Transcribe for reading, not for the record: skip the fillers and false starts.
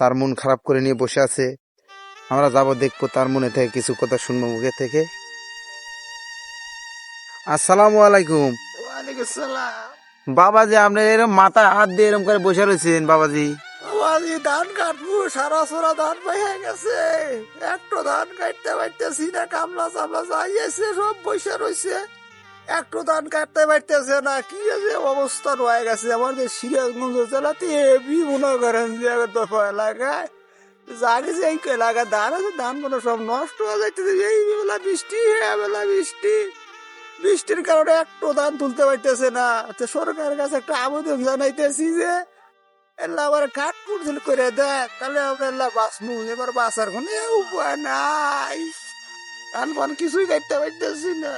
তার মন খারাপ করে নিয়ে বসে আছে। আমরা যাবো, দেখবো, তার মনে থেকে কিছু কথা শুনবো মুখে থেকে। আসসালামু আলাইকুম। ওয়ালাইকুম সালাম। বাবাজি, আপনি এরকম মাথা হাত দিয়ে এরকম করে বসে রয়েছেন বাবাজি। বাবাজি ধান কাটবো, সারা সোরা ধান হয়ে গেছে, একটু ধান কাটতে পারতেছি না, কামলা চামলা যাইয়েছে, সব বসে রয়েছে, একটু ধান কাটতে পারতেছে না। কি যে অবস্থা হয়ে গেছে আমাদের সিরাজগঞ্জ জেলাতে, এবি মনে করেন যে দফা এলাকায় জানি যে এই এলাকায় ধান আছে, ধান গুলো সব নষ্ট হয়ে যাইতেছে। এই বেলা বৃষ্টি, বেলা বৃষ্টি, বৃষ্টির কারণে একটু ধান তুলতে পারতেছে না। তো সরকারের কাছে একটা আবেদন জানাইতেছি যে এল্লা আবার কাঠ কুড়ছিল করে দেয়, তাহলে আমরা এল্লা বাঁচমু। এবার বাঁচার কোনো উপায় নাই, ধান ফান কিছুই কাটতে পারতেছি না।